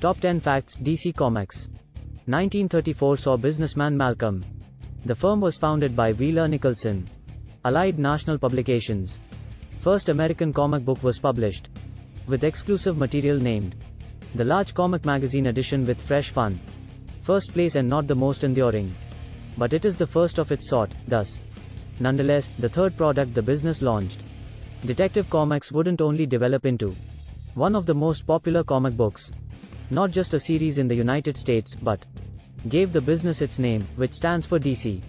Top 10 Facts DC Comics. 1934 saw businessman Malcolm. The firm was founded by Wheeler Nicholson. Allied National Publications. First American comic book was published. With exclusive material named The Large Comic Magazine Edition with fresh fun. First place and not the most enduring. But it is the first of its sort, thus. Nonetheless, the third product the business launched. Detective Comics wouldn't only develop into one of the most popular comic books. Not just a series in the United States, but gave the business its name, which stands for DC.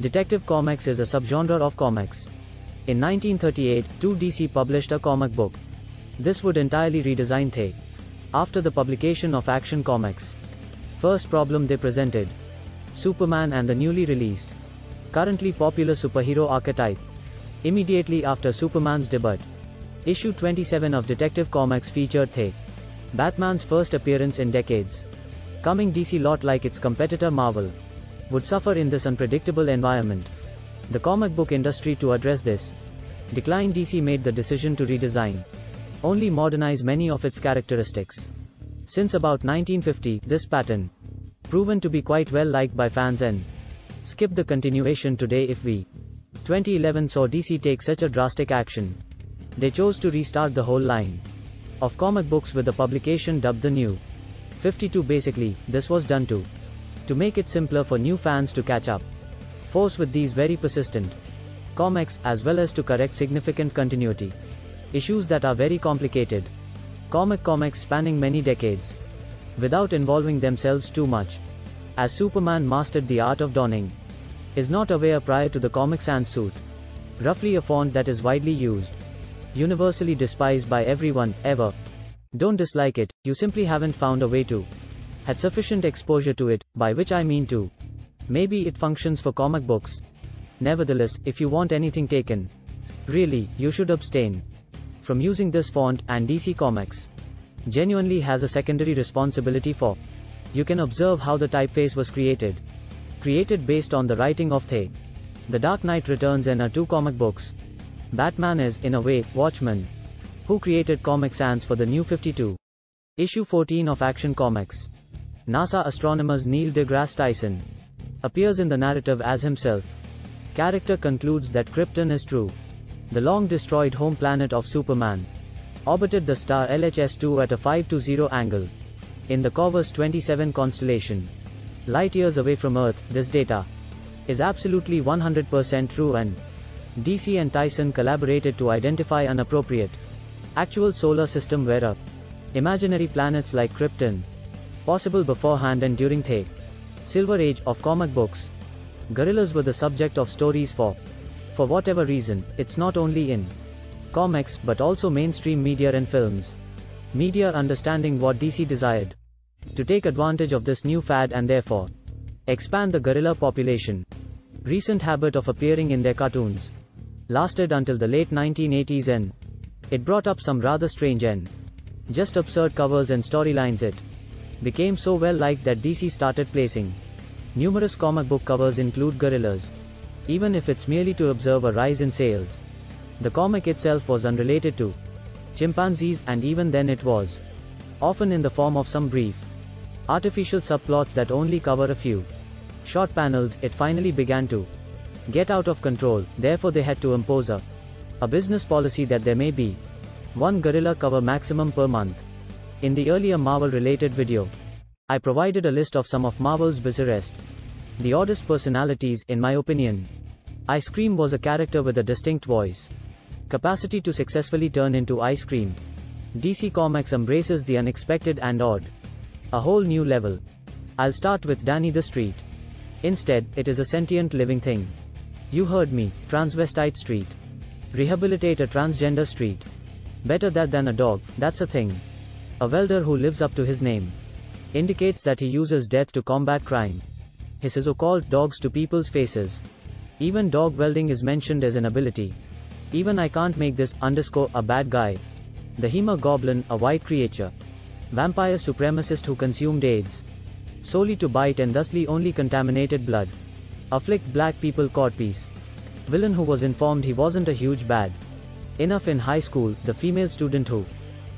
Detective Comics is a subgenre of comics. In 1938, 2DC published a comic book. This would entirely redesign the after the publication of Action Comics. First problem they presented: Superman and the newly released, currently popular superhero archetype. Immediately after Superman's debut, issue 27 of Detective Comics featured the Batman's first appearance in decades. Coming DC, lot like its competitor Marvel, would suffer in this unpredictable environment. The comic book industry, to address this decline, DC made the decision to redesign, only modernize many of its characteristics. Since about 1950, this pattern proven to be quite well liked by fans, and skip the continuation today. If we 2011 saw DC take such a drastic action, they chose to restart the whole line of comic books with a publication dubbed the New 52. Basically, this was done to make it simpler for new fans to catch up force with these very persistent comics, as well as to correct significant continuity issues that are very complicated comics spanning many decades, without involving themselves too much. As Superman mastered the art of donning is not aware prior to the Comic Sans suit, roughly a font that is widely used, universally despised by everyone, ever. Don't dislike it, you simply haven't found a way to had sufficient exposure to it, by which I mean to maybe it functions for comic books. Nevertheless, if you want anything taken really, you should abstain from using this font, and DC Comics genuinely has a secondary responsibility for. You can observe how the typeface was created based on the writing of The Dark Knight Returns and her two comic books. Batman is, in a way, Watchman, who created Comic Sans for the New 52. Issue 14 of Action Comics. NASA astronomers Neil deGrasse Tyson appears in the narrative as himself. Character concludes that Krypton is true. The long-destroyed home planet of Superman orbited the star LHS-2 at a 520 angle in the Corvus 27 constellation, light-years away from Earth. This data is absolutely 100% true, and DC and Tyson collaborated to identify an appropriate actual solar system where imaginary planets like Krypton possible beforehand and during the Silver Age of comic books. Gorillas were the subject of stories for whatever reason. It's not only in comics, but also mainstream media and films. Media understanding what DC desired to take advantage of this new fad and therefore expand the gorilla population. Recent habit of appearing in their cartoons lasted until the late 1980s, and it brought up some rather strange and just absurd covers and storylines. It became so well liked that DC started placing numerous comic book covers include gorillas, even if it's merely to observe a rise in sales. The comic itself was unrelated to chimpanzees, and even then it was often in the form of some brief artificial subplots that only cover a few short panels. It finally began to get out of control, therefore they had to impose a business policy that there may be one gorilla cover maximum per month. In the earlier Marvel-related video, I provided a list of some of Marvel's bizarrest, the oddest personalities. In my opinion, Ice Cream was a character with a distinct voice, capacity to successfully turn into ice cream. DC Comics embraces the unexpected and odd, a whole new level. I'll start with Danny the Street. Instead, it is a sentient living thing. You heard me, transvestite street. Rehabilitate a transgender street. Better that than a dog, that's a thing. A welder who lives up to his name. Indicates that he uses death to combat crime. He so-called dogs to people's faces. Even dog welding is mentioned as an ability. Even I can't make this _ a bad guy. The Hema-Goblin, a white creature. Vampire supremacist who consumed AIDS solely to bite and thusly only contaminated blood. Afflict black people codpiece. Villain who was informed he wasn't a huge bad enough in high school. The female student who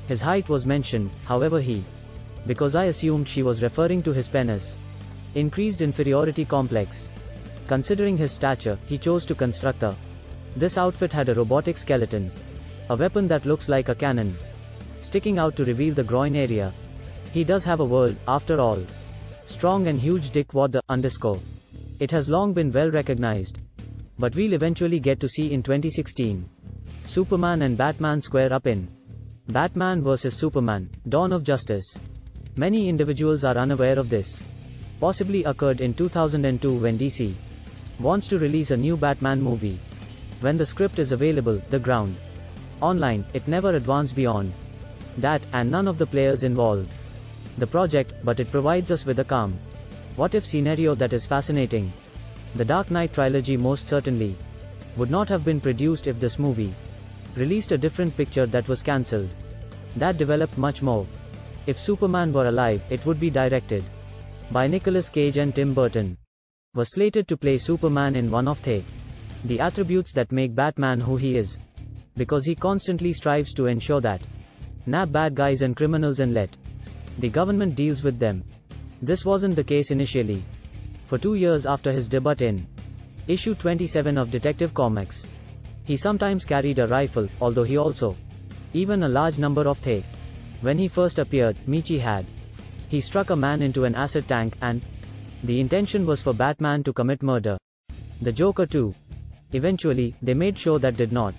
his height was mentioned, however he Because I assumed she was referring to his penis. Increased inferiority complex. Considering his stature, he chose to construct this outfit had a robotic skeleton. A weapon that looks like a cannon. Sticking out to reveal the groin area. He does have a world, after all. Strong and huge dick what the _ It has long been well recognized. But we'll eventually get to see in 2016. Superman and Batman square up in Batman vs Superman, Dawn of Justice. Many individuals are unaware of this. Possibly occurred in 2002 when DC wants to release a new Batman movie. When the script is available, the ground online, it never advanced beyond that, and none of the players involved the project, but it provides us with a calm what if scenario that is fascinating. The Dark Knight trilogy most certainly would not have been produced if this movie released a different picture that was cancelled. That developed much more. If Superman were alive, it would be directed by Nicolas Cage, and Tim Burton was slated to play Superman in one of the attributes that make Batman who he is. Because he constantly strives to ensure that nab bad guys and criminals and let the government deals with them. This wasn't the case initially. For 2 years after his debut in issue 27 of Detective Comics, he sometimes carried a rifle, although he also even a large number of when he first appeared, he struck a man into an acid tank, and the intention was for Batman to commit murder. The Joker too. Eventually, they made sure that did not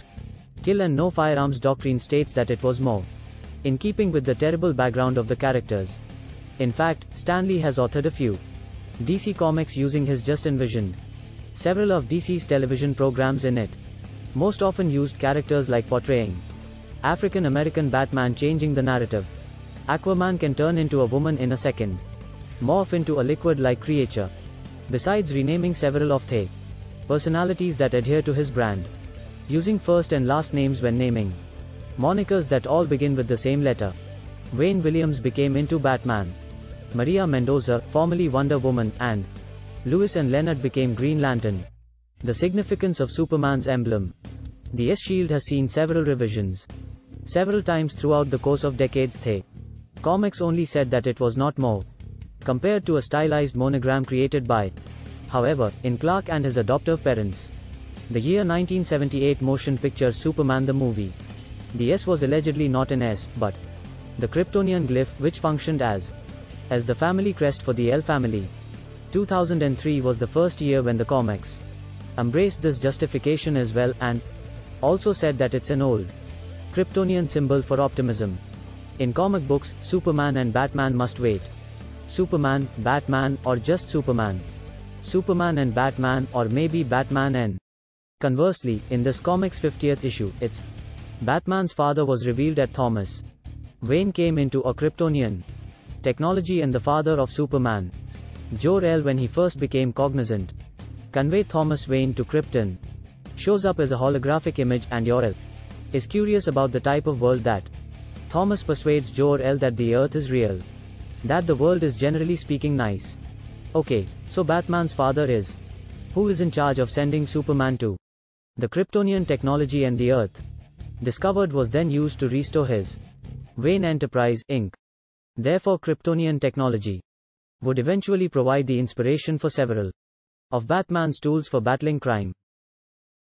kill, and no firearms doctrine states that it was more in keeping with the terrible background of the characters. In fact, Stan Lee has authored a few DC comics using his just envisioned several of DC's television programs in it. Most often used characters like portraying African American Batman, changing the narrative. Aquaman can turn into a woman in a second. Morph into a liquid-like creature. Besides renaming several of the personalities that adhere to his brand. Using first and last names when naming. Monikers that all begin with the same letter. Wayne Williams became into Batman. Maria Mendoza, formerly Wonder Woman, and Lewis and Leonard became Green Lantern. The significance of Superman's emblem. The S-Shield has seen several revisions. Several times throughout the course of decades. The comics only said that it was not more compared to a stylized monogram created by, however, in Clark and his adoptive parents. The year 1978 motion picture Superman the movie. The S was allegedly not an S, but the Kryptonian glyph, which functioned as the family crest for the L family. 2003 was the first year when the comics embraced this justification as well, and also said that it's an old Kryptonian symbol for optimism. In comic books, Superman and Batman must wait. Superman, Batman, or just Superman. Superman and Batman, or maybe Batman and. Conversely, in this comic's 50th issue, it's Batman's father was revealed at Thomas Wayne came into a Kryptonian technology, and the father of Superman, Jor-El, when he first became cognizant, conveyed Thomas Wayne to Krypton. Shows up as a holographic image, and Jor-El is curious about the type of world that Thomas persuades Jor-El that the Earth is real. That the world is generally speaking nice. Okay, so Batman's father is who is in charge of sending Superman to the Kryptonian technology, and the Earth discovered was then used to restore his Wayne Enterprise, Inc. Therefore, Kryptonian technology would eventually provide the inspiration for several of Batman's tools for battling crime.